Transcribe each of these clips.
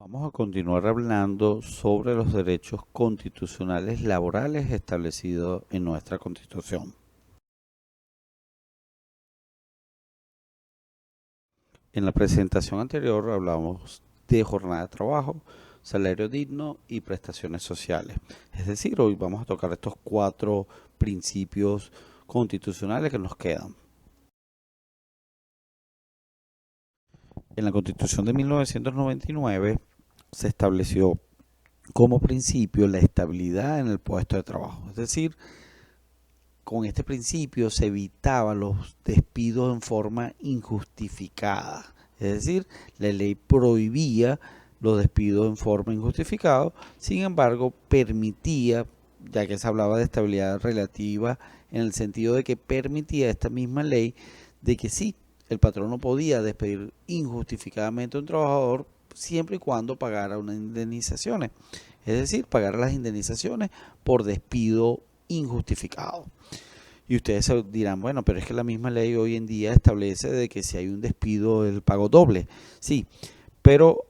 Vamos a continuar hablando sobre los derechos constitucionales laborales establecidos en nuestra Constitución. En la presentación anterior hablamos de jornada de trabajo, salario digno y prestaciones sociales. Es decir, hoy vamos a tocar estos 4 principios constitucionales que nos quedan. En la Constitución de 1999 se estableció como principio la estabilidad en el puesto de trabajo. Es decir, con este principio se evitaban los despidos en forma injustificada. Es decir, la ley prohibía los despidos en forma injustificada, sin embargo, permitía, ya que se hablaba de estabilidad relativa, en el sentido de que permitía esta misma ley de que sí, el patrón no podía despedir injustificadamente a un trabajador siempre y cuando pagara unas indemnizaciones, es decir, pagar las indemnizaciones por despido injustificado. Y ustedes dirán, bueno, pero es que la misma ley hoy en día establece de que si hay un despido, el pago doble. Sí, pero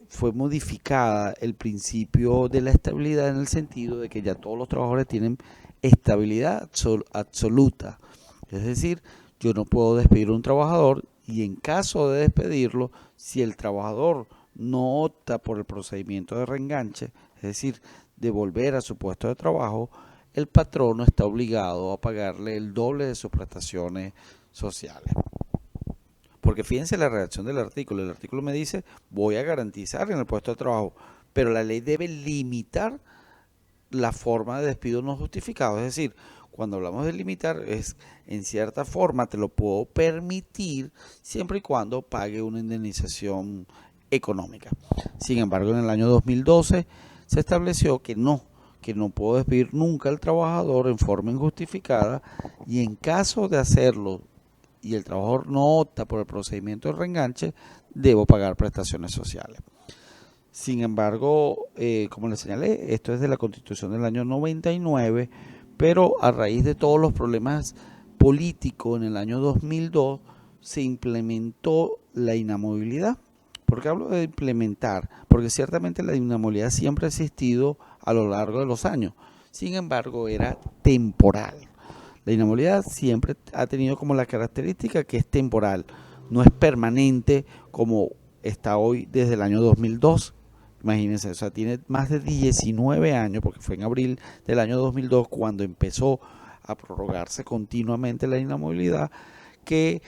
fue modificada el principio de la estabilidad en el sentido de que ya todos los trabajadores tienen estabilidad absoluta. Es decir, yo no puedo despedir a un trabajador y en caso de despedirlo, si el trabajador no opta por el procedimiento de reenganche, es decir, de volver a su puesto de trabajo, el patrono está obligado a pagarle el doble de sus prestaciones sociales. Porque fíjense la redacción del artículo. El artículo me dice, voy a garantizar en el puesto de trabajo, pero la ley debe limitar la forma de despido no justificado. Es decir, cuando hablamos de limitar, es en cierta forma te lo puedo permitir siempre y cuando pague una indemnización económica. Sin embargo, en el año 2012 se estableció que no puedo despedir nunca al trabajador en forma injustificada y en caso de hacerlo y el trabajador no opta por el procedimiento de reenganche, debo pagar prestaciones sociales. Sin embargo, como les señalé, esto es de la Constitución del año 99, pero a raíz de todos los problemas políticos en el año 2002 se implementó la inamovilidad. ¿Por qué hablo de implementar? Porque ciertamente la inamovilidad siempre ha existido a lo largo de los años. Sin embargo, era temporal. La inamovilidad siempre ha tenido como la característica que es temporal, no es permanente como está hoy desde el año 2002. Imagínense, o sea, tiene más de 19 años, porque fue en abril del año 2002 cuando empezó a prorrogarse continuamente la inamovilidad, que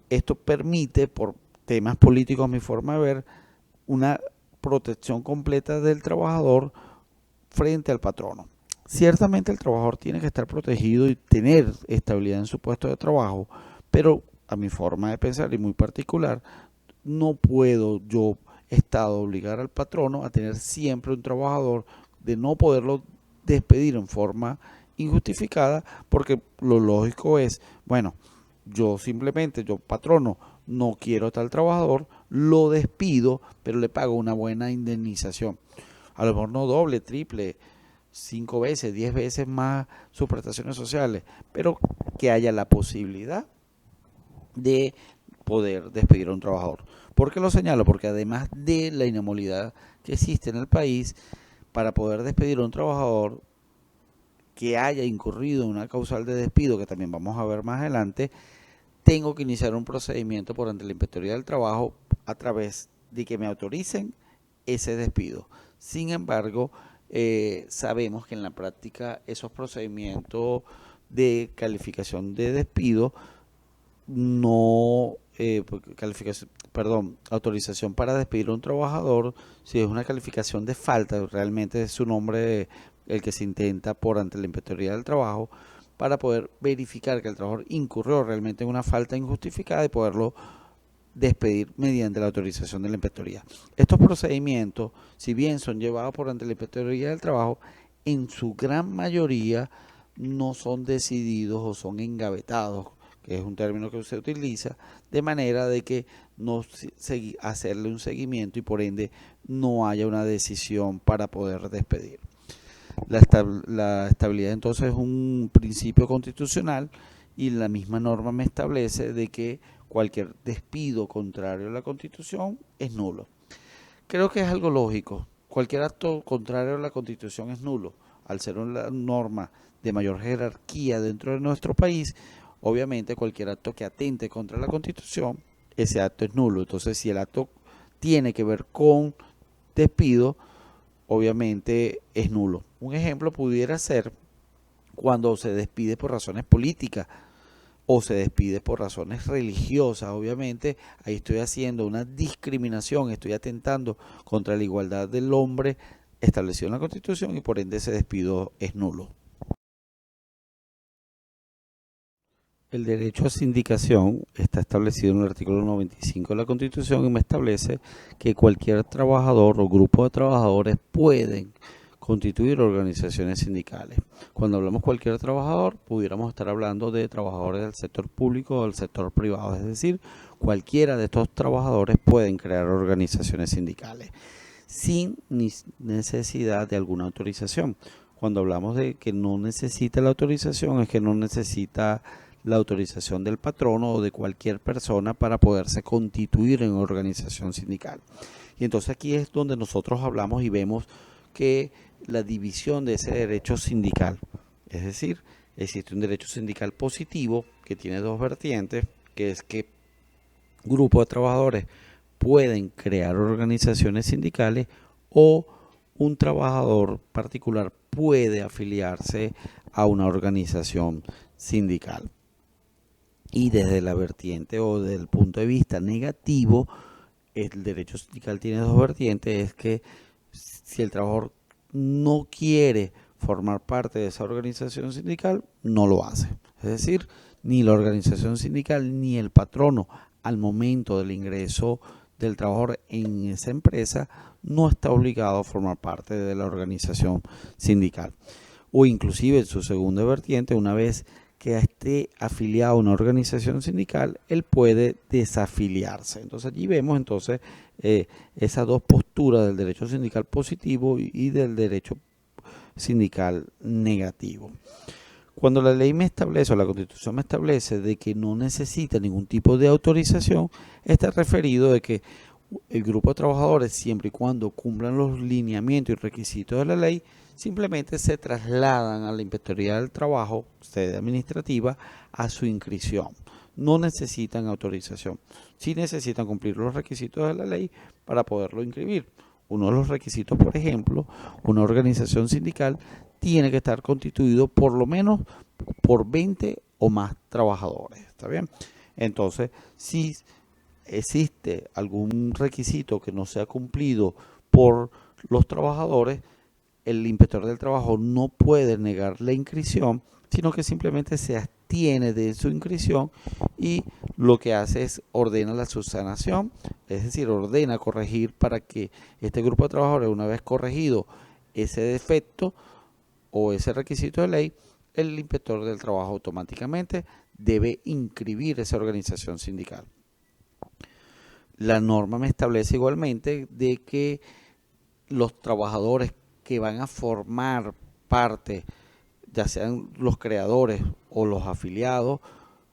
esto permite, por temas políticos a mi forma de ver, una protección completa del trabajador frente al patrono. Ciertamente el trabajador tiene que estar protegido y tener estabilidad en su puesto de trabajo, pero a mi forma de pensar y muy particular, no puedo yo, Estado, obligar al patrono a tener siempre un trabajador, de no poderlo despedir en forma injustificada, porque lo lógico es, bueno, yo patrono, no quiero tal trabajador, lo despido, pero le pago una buena indemnización. A lo mejor no doble, triple, 5 veces, 10 veces más sus prestaciones sociales, pero que haya la posibilidad de poder despedir a un trabajador. ¿Por qué lo señalo? Porque además de la inamovilidad que existe en el país, para poder despedir a un trabajador que haya incurrido en una causal de despido, que también vamos a ver más adelante, tengo que iniciar un procedimiento por ante la Inspectoría del Trabajo a través de que me autoricen ese despido. Sin embargo, sabemos que en la práctica esos procedimientos de calificación de despido no autorización para despedir a un trabajador, si es una calificación de falta, realmente es su nombre el que se intenta por ante la Inspectoría del Trabajo, para poder verificar que el trabajador incurrió realmente en una falta injustificada y poderlo despedir mediante la autorización de la Inspectoría. Estos procedimientos, si bien son llevados por ante la Inspectoría del Trabajo, en su gran mayoría no son decididos o son engavetados, que es un término que se utiliza, de manera de que no hacerle un seguimiento y por ende no haya una decisión para poder despedir. La estabilidad entonces es un principio constitucional y la misma norma me establece de que cualquier despido contrario a la Constitución es nulo. Creo que es algo lógico. Cualquier acto contrario a la Constitución es nulo. Al ser una norma de mayor jerarquía dentro de nuestro país, obviamente cualquier acto que atente contra la Constitución, ese acto es nulo. Entonces, si el acto tiene que ver con despido, obviamente es nulo. Un ejemplo pudiera ser cuando se despide por razones políticas o se despide por razones religiosas. Obviamente ahí estoy haciendo una discriminación, estoy atentando contra la igualdad del hombre establecido en la Constitución y por ende ese despido es nulo. El derecho a sindicación está establecido en el artículo 95 de la Constitución y me establece que cualquier trabajador o grupo de trabajadores pueden constituir organizaciones sindicales. Cuando hablamos cualquier trabajador, pudiéramos estar hablando de trabajadores del sector público o del sector privado, es decir, cualquiera de estos trabajadores pueden crear organizaciones sindicales sin necesidad de alguna autorización. Cuando hablamos de que no necesita la autorización, es que no necesita la autorización del patrono o de cualquier persona para poderse constituir en organización sindical. Y entonces aquí es donde nosotros hablamos y vemos que la división de ese derecho sindical, es decir, existe un derecho sindical positivo que tiene dos vertientes, que es que grupos de trabajadores pueden crear organizaciones sindicales o un trabajador particular puede afiliarse a una organización sindical. Y desde la vertiente o desde el punto de vista negativo, el derecho sindical tiene dos vertientes, es que si el trabajador no quiere formar parte de esa organización sindical, no lo hace. Es decir, ni la organización sindical ni el patrono al momento del ingreso del trabajador en esa empresa no está obligado a formar parte de la organización sindical. O inclusive en su segunda vertiente, una vez que esté afiliado a una organización sindical, él puede desafiliarse. Entonces allí vemos esas dos posturas del derecho sindical positivo y del derecho sindical negativo. Cuando la ley me establece o la Constitución me establece de que no necesita ningún tipo de autorización, está referido de que el grupo de trabajadores, siempre y cuando cumplan los lineamientos y requisitos de la ley, simplemente se trasladan a la Inspectoría del Trabajo, sede administrativa, a su inscripción. No necesitan autorización. Sí necesitan cumplir los requisitos de la ley para poderlo inscribir. Uno de los requisitos, por ejemplo, una organización sindical tiene que estar constituido por lo menos por 20 o más trabajadores. ¿Está bien? Entonces, si existe algún requisito que no sea cumplido por los trabajadores, el inspector del trabajo no puede negar la inscripción, sino que simplemente se abstiene de su inscripción y lo que hace es ordena la subsanación, es decir, ordena corregir para que este grupo de trabajadores, una vez corregido ese defecto o ese requisito de ley, el inspector del trabajo automáticamente debe inscribir esa organización sindical. La norma me establece igualmente de que los trabajadores que van a formar parte, ya sean los creadores o los afiliados,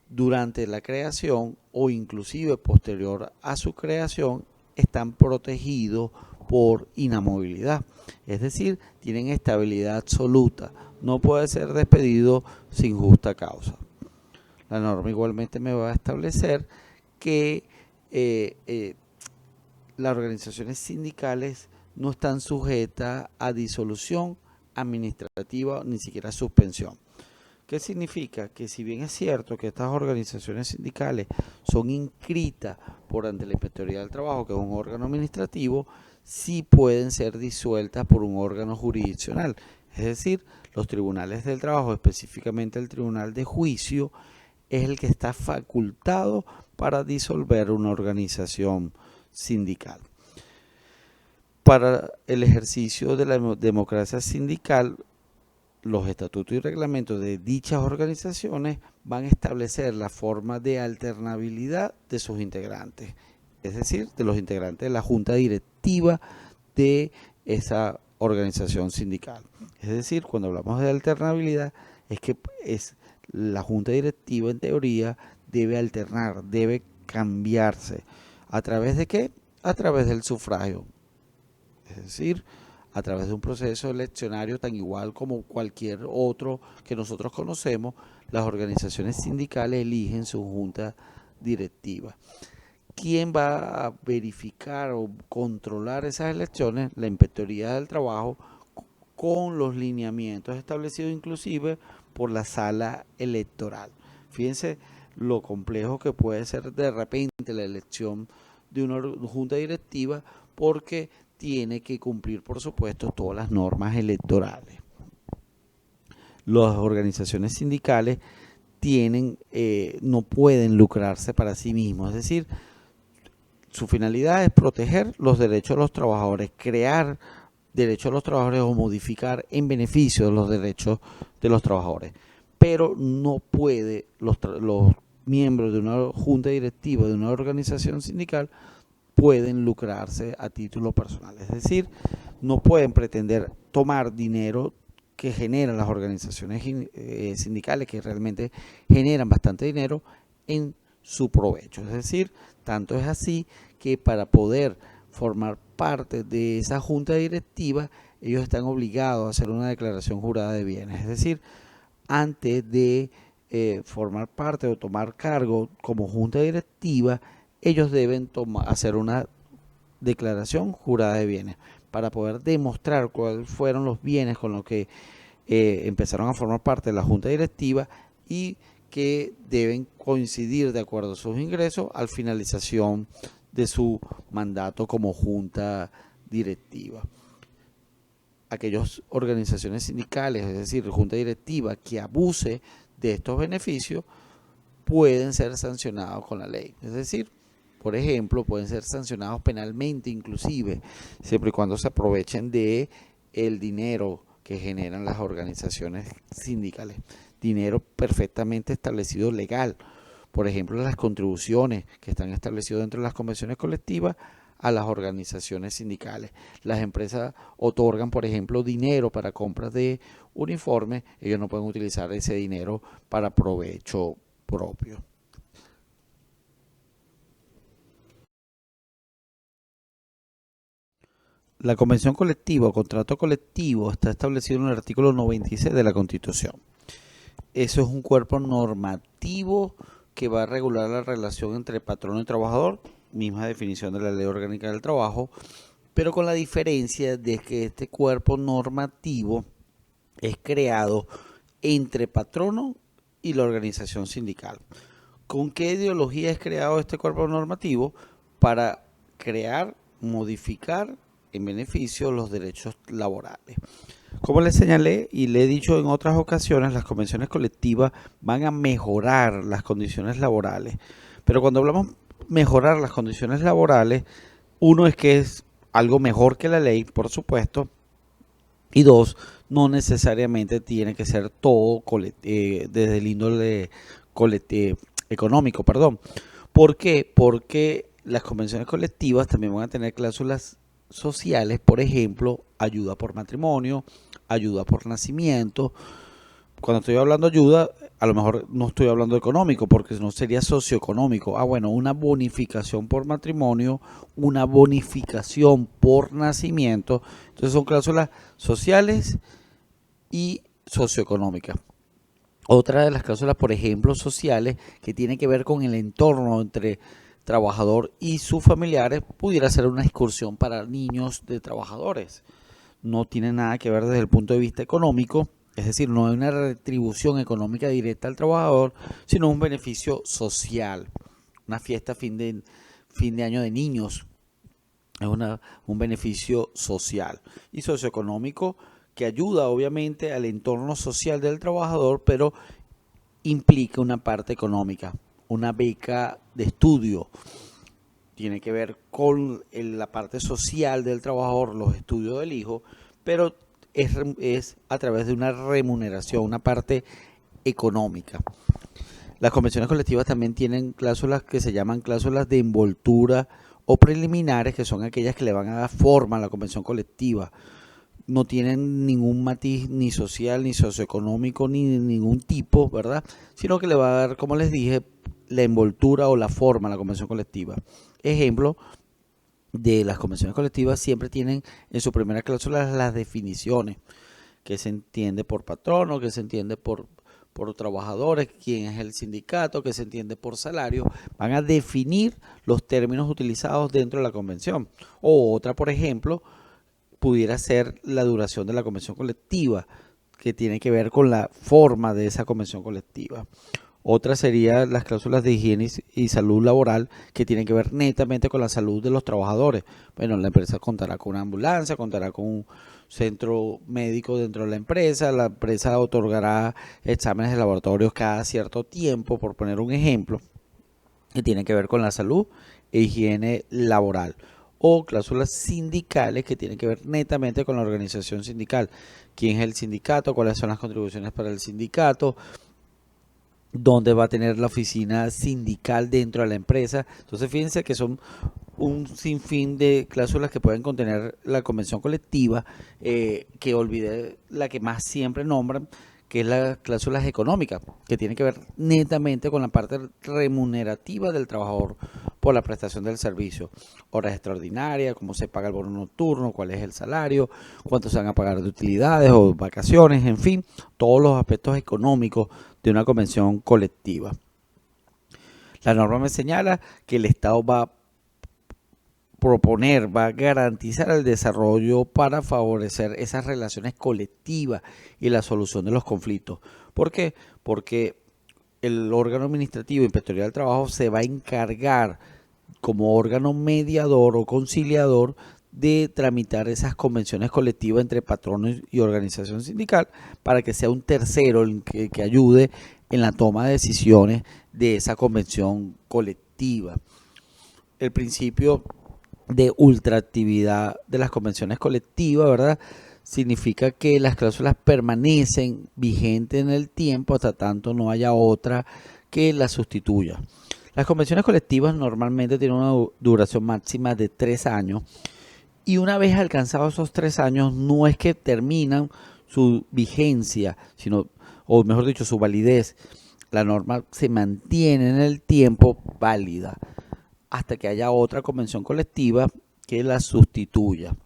durante la creación o inclusive posterior a su creación, están protegidos por inamovilidad. Es decir, tienen estabilidad absoluta. No puede ser despedido sin justa causa. La norma igualmente me va a establecer que las organizaciones sindicales no están sujetas a disolución administrativa ni siquiera a suspensión. ¿Qué significa? Que si bien es cierto que estas organizaciones sindicales son inscritas por ante la Inspectoría del Trabajo, que es un órgano administrativo, sí pueden ser disueltas por un órgano jurisdiccional. Es decir, los tribunales del trabajo, específicamente el Tribunal de Juicio, es el que está facultado para disolver una organización sindical. Para el ejercicio de la democracia sindical, los estatutos y reglamentos de dichas organizaciones van a establecer la forma de alternabilidad de sus integrantes, es decir, de los integrantes de la junta directiva de esa organización sindical. Es decir, cuando hablamos de alternabilidad, es que la junta directiva en teoría debe alternar, debe cambiarse. ¿A través de qué? A través del sufragio. Es decir, a través de un proceso eleccionario tan igual como cualquier otro que nosotros conocemos, las organizaciones sindicales eligen su junta directiva. ¿Quién va a verificar o controlar esas elecciones? La Inspectoría del Trabajo, con los lineamientos establecidos inclusive por la sala electoral. Fíjense lo complejo que puede ser de repente la elección de una junta directiva, porque tiene que cumplir, por supuesto, todas las normas electorales. Las organizaciones sindicales no pueden lucrarse para sí mismos, es decir, su finalidad es proteger los derechos de los trabajadores, crear derechos de los trabajadores o modificar en beneficio de los derechos de los trabajadores. Pero no puede los miembros de una junta directiva de una organización sindical pueden lucrarse a título personal. Es decir, no pueden pretender tomar dinero que generan las organizaciones sindicales, que realmente generan bastante dinero, en su provecho. Es decir, tanto es así que para poder formar parte de esa junta directiva, ellos están obligados a hacer una declaración jurada de bienes. Es decir, antes de formar parte o tomar cargo como junta directiva, ellos deben hacer una declaración jurada de bienes para poder demostrar cuáles fueron los bienes con los que empezaron a formar parte de la junta directiva y que deben coincidir de acuerdo a sus ingresos al finalización de su mandato como junta directiva. Aquellas organizaciones sindicales, es decir, junta directiva, que abuse de estos beneficios, pueden ser sancionados con la ley. Es decir, por ejemplo, pueden ser sancionados penalmente inclusive, siempre y cuando se aprovechen de el dinero que generan las organizaciones sindicales. Dinero perfectamente establecido legal. Por ejemplo, las contribuciones que están establecidas dentro de las convenciones colectivas a las organizaciones sindicales. Las empresas otorgan, por ejemplo, dinero para compras de uniformes. Ellos no pueden utilizar ese dinero para provecho propio. La convención colectiva o contrato colectivo está establecido en el artículo 96 de la Constitución. Eso es un cuerpo normativo que va a regular la relación entre patrono y trabajador, misma definición de la Ley Orgánica del Trabajo, pero con la diferencia de que este cuerpo normativo es creado entre patrono y la organización sindical. ¿Con qué ideología es creado este cuerpo normativo? Para crear, modificar en beneficio los derechos laborales. Como les señalé y le he dicho en otras ocasiones, las convenciones colectivas van a mejorar las condiciones laborales. Pero cuando hablamos mejorar las condiciones laborales, uno es que es algo mejor que la ley, por supuesto, y dos, no necesariamente tiene que ser todo desde el índole económico, perdón. ¿Por qué? Porque las convenciones colectivas también van a tener cláusulas sociales, por ejemplo, ayuda por matrimonio, ayuda por nacimiento. Cuando estoy hablando de ayuda, a lo mejor no estoy hablando de económico, porque no sería socioeconómico. Una bonificación por matrimonio, una bonificación por nacimiento. Entonces son cláusulas sociales y socioeconómicas. Otra de las cláusulas, por ejemplo, sociales, que tiene que ver con el entorno entre trabajador y sus familiares, pudiera ser una excursión para niños de trabajadores. No tiene nada que ver desde el punto de vista económico, es decir, no hay una retribución económica directa al trabajador, sino un beneficio social. Una fiesta fin de año de niños es un beneficio social y socioeconómico que ayuda obviamente al entorno social del trabajador, pero implica una parte económica. Una beca de estudio tiene que ver con la parte social del trabajador, los estudios del hijo, pero es a través de una remuneración, una parte económica. Las convenciones colectivas también tienen cláusulas que se llaman cláusulas de envoltura o preliminares, que son aquellas que le van a dar forma a la convención colectiva. No tienen ningún matiz ni social, ni socioeconómico, ni ningún tipo, ¿verdad? Sino que le va a dar, como les dije, la envoltura o la forma a la convención colectiva. Ejemplo, de las convenciones colectivas siempre tienen en su primera cláusula las definiciones, que se entiende por patrono, que se entiende por trabajadores, quién es el sindicato, que se entiende por salario. Van a definir los términos utilizados dentro de la convención. O otra, por ejemplo, pudiera ser la duración de la convención colectiva, que tiene que ver con la forma de esa convención colectiva. Otra sería las cláusulas de higiene y salud laboral, que tienen que ver netamente con la salud de los trabajadores. Bueno, la empresa contará con una ambulancia, contará con un centro médico dentro de la empresa otorgará exámenes de laboratorios cada cierto tiempo, por poner un ejemplo, que tienen que ver con la salud e higiene laboral. O cláusulas sindicales, que tienen que ver netamente con la organización sindical. ¿Quién es el sindicato? ¿Cuáles son las contribuciones para el sindicato? ¿Dónde va a tener la oficina sindical dentro de la empresa? Entonces fíjense que son un sinfín de cláusulas que pueden contener la convención colectiva, que olvidé la que más siempre nombran, que es las cláusulas económicas, que tiene que ver netamente con la parte remunerativa del trabajador por la prestación del servicio. Horas extraordinarias, cómo se paga el bono nocturno, cuál es el salario, cuánto se van a pagar de utilidades o vacaciones, en fin, todos los aspectos económicos de una convención colectiva. La norma me señala que el Estado va a proponer, va a garantizar el desarrollo para favorecer esas relaciones colectivas y la solución de los conflictos. ¿Por qué? Porque el órgano administrativo inspectorial del trabajo se va a encargar como órgano mediador o conciliador de tramitar esas convenciones colectivas entre patronos y organización sindical, para que sea un tercero el que ayude en la toma de decisiones de esa convención colectiva. El principio de ultraactividad de las convenciones colectivas, ¿verdad?, significa que las cláusulas permanecen vigentes en el tiempo hasta tanto no haya otra que las sustituya. Las convenciones colectivas normalmente tienen una duración máxima de 3 años, y una vez alcanzados esos 3 años no es que terminan su vigencia, sino, o mejor dicho, su validez. La norma se mantiene en el tiempo válida hasta que haya otra convención colectiva que la sustituya.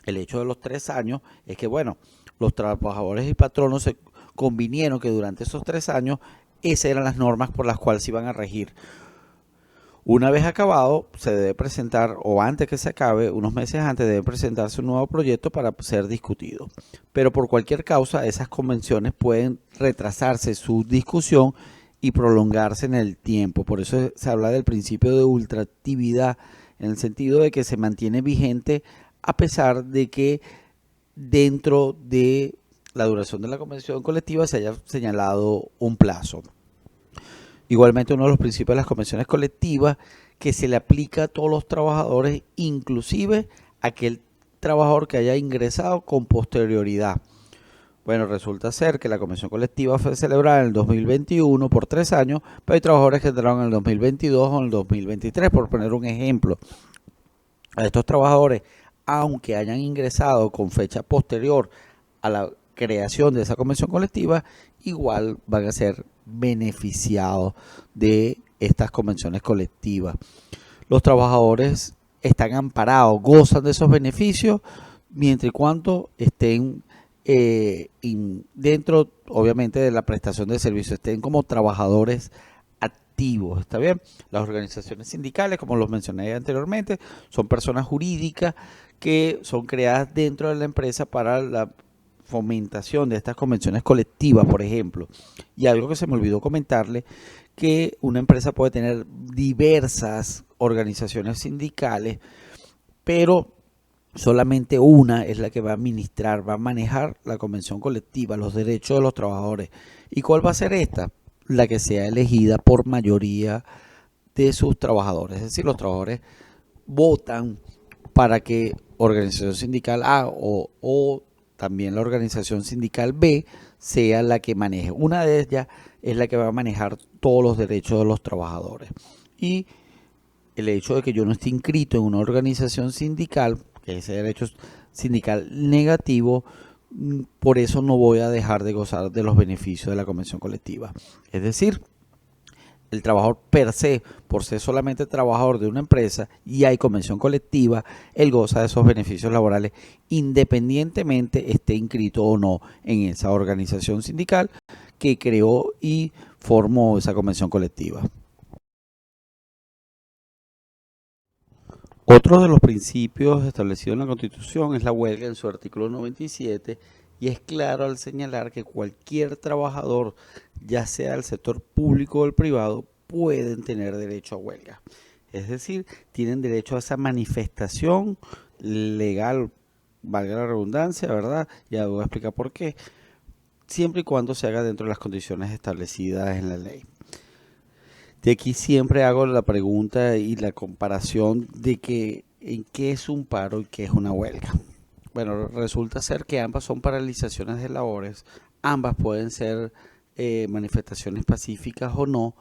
El hecho de los 3 años es que, bueno, los trabajadores y patronos se convinieron que durante esos 3 años esas eran las normas por las cuales se iban a regir. Una vez acabado, se debe presentar, o antes que se acabe, unos meses antes, debe presentarse un nuevo proyecto para ser discutido. Pero por cualquier causa, esas convenciones pueden retrasarse su discusión y prolongarse en el tiempo. Por eso se habla del principio de ultraactividad, en el sentido de que se mantiene vigente a pesar de que dentro de la duración de la convención colectiva se haya señalado un plazo. Igualmente, uno de los principios de las convenciones colectivas, que se le aplica a todos los trabajadores, inclusive a aquel trabajador que haya ingresado con posterioridad. Bueno, resulta ser que la convención colectiva fue celebrada en el 2021 por 3 años, pero hay trabajadores que entraron en el 2022 o en el 2023, por poner un ejemplo. A estos trabajadores, aunque hayan ingresado con fecha posterior a la creación de esa convención colectiva, igual van a ser beneficiados de estas convenciones colectivas. Los trabajadores están amparados, gozan de esos beneficios, mientras y cuando estén dentro, obviamente, de la prestación de servicios, estén como trabajadores activos, ¿está bien? Las organizaciones sindicales, como los mencioné anteriormente, son personas jurídicas que son creadas dentro de la empresa para la fomentación de estas convenciones colectivas, por ejemplo. Y algo que se me olvidó comentarle, que una empresa puede tener diversas organizaciones sindicales, pero solamente una es la que va a administrar, va a manejar la convención colectiva, los derechos de los trabajadores. ¿Y cuál va a ser esta? La que sea elegida por mayoría de sus trabajadores. Es decir, los trabajadores votan para que organización sindical A o también la organización sindical B sea la que maneje. Una de ellas es la que va a manejar todos los derechos de los trabajadores. Y el hecho de que yo no esté inscrito en una organización sindical, que ese derecho sindical negativo, por eso no voy a dejar de gozar de los beneficios de la convención colectiva. Es decir, el trabajador per se, por ser solamente trabajador de una empresa y hay convención colectiva, él goza de esos beneficios laborales independientemente esté inscrito o no en esa organización sindical que creó y formó esa convención colectiva. Otro de los principios establecidos en la Constitución es la huelga en su artículo 97 y es claro al señalar que cualquier trabajador, ya sea del sector público o del privado, pueden tener derecho a huelga. Es decir, tienen derecho a esa manifestación legal, valga la redundancia, ¿verdad? Ya voy a explicar por qué, siempre y cuando se haga dentro de las condiciones establecidas en la ley. De aquí siempre hago la pregunta y la comparación de que en qué es un paro y qué es una huelga. Bueno, resulta ser que ambas son paralizaciones de labores, ambas pueden ser manifestaciones pacíficas o no,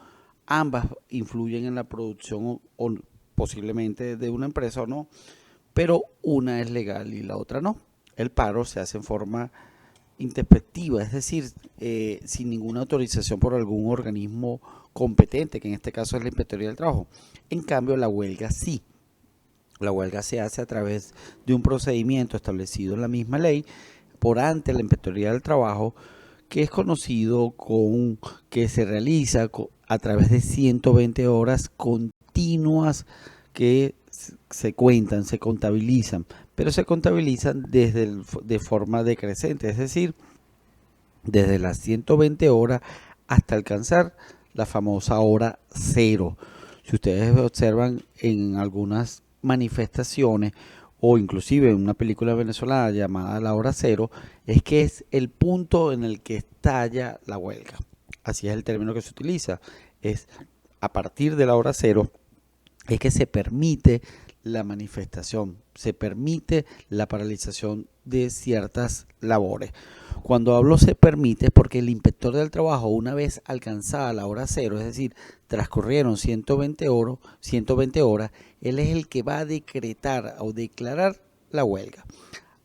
ambas influyen en la producción o posiblemente de una empresa o no, pero una es legal y la otra no. El paro se hace en forma intempestiva, es decir, sin ninguna autorización por algún organismo competente, que en este caso es la Inspectoría del Trabajo. En cambio, la huelga sí. La huelga se hace a través de un procedimiento establecido en la misma ley por ante la Inspectoría del Trabajo, que es conocido que se realiza a través de 120 horas continuas que se cuentan, se contabilizan, pero se contabilizan de forma decreciente, es decir, desde las 120 horas hasta alcanzar la famosa hora cero. Si ustedes observan en algunas manifestaciones o inclusive en una película venezolana llamada La Hora Cero, es que es el punto en el que estalla la huelga. Así es el término que se utiliza. Es a partir de la hora cero es que se permite la manifestación, se permite la paralización de ciertas labores. Cuando hablo se permite porque el inspector del trabajo, una vez alcanzada la hora cero, es decir, transcurrieron 120 horas, él es el que va a decretar o declarar la huelga.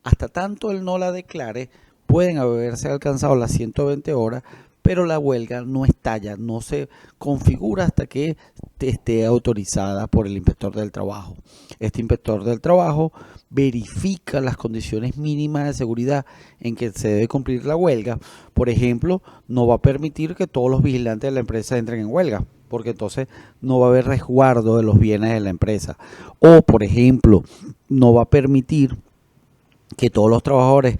Hasta tanto él no la declare, pueden haberse alcanzado las 120 horas, pero la huelga no estalla, no se configura hasta que esté autorizada por el inspector del trabajo. Este inspector del trabajo verifica las condiciones mínimas de seguridad en que se debe cumplir la huelga. Por ejemplo, no va a permitir que todos los vigilantes de la empresa entren en huelga, porque entonces no va a haber resguardo de los bienes de la empresa. O, por ejemplo, no va a permitir que todos los trabajadores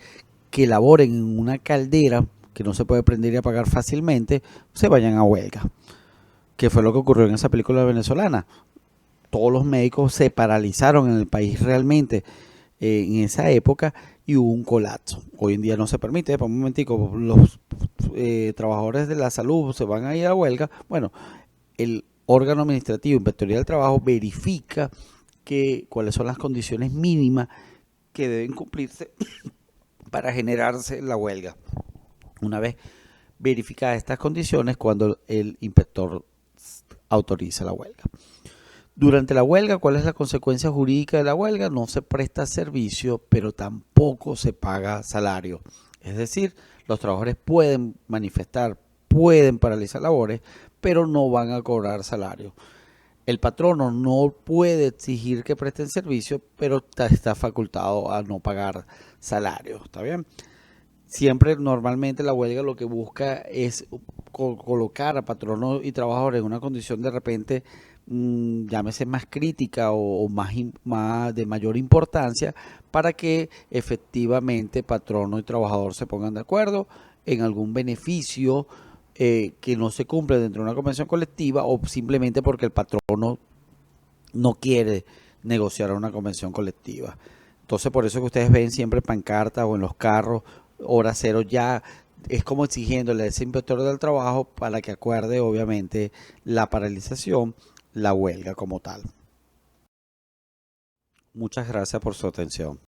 que laboren en una caldera que no se puede prender y apagar fácilmente, se vayan a huelga. ¿Qué fue lo que ocurrió en esa película venezolana? Todos los médicos se paralizaron en el país realmente en esa época y hubo un colapso. Hoy en día no se permite, por un momentico, los trabajadores de la salud se van a ir a huelga. Bueno, el órgano administrativo, Inspectoría del Trabajo, verifica cuáles son las condiciones mínimas que deben cumplirse para generarse la huelga. Una vez verificadas estas condiciones, cuando el inspector autoriza la huelga. Durante la huelga, ¿cuál es la consecuencia jurídica de la huelga? No se presta servicio, pero tampoco se paga salario. Es decir, los trabajadores pueden manifestar, pueden paralizar labores, pero no van a cobrar salario. El patrono no puede exigir que presten servicio, pero está facultado a no pagar salario. ¿Está bien? Siempre normalmente la huelga lo que busca es colocar a patronos y trabajadores en una condición de repente, llámese más crítica o más de mayor importancia, para que efectivamente patrono y trabajador se pongan de acuerdo en algún beneficio que no se cumple dentro de una convención colectiva o simplemente porque el patrono no quiere negociar una convención colectiva. Entonces, por eso que ustedes ven siempre pancartas o en los carros, hora cero, ya es como exigiéndole a ese inspector del trabajo para que acuerde, obviamente, la paralización, la huelga como tal. Muchas gracias por su atención.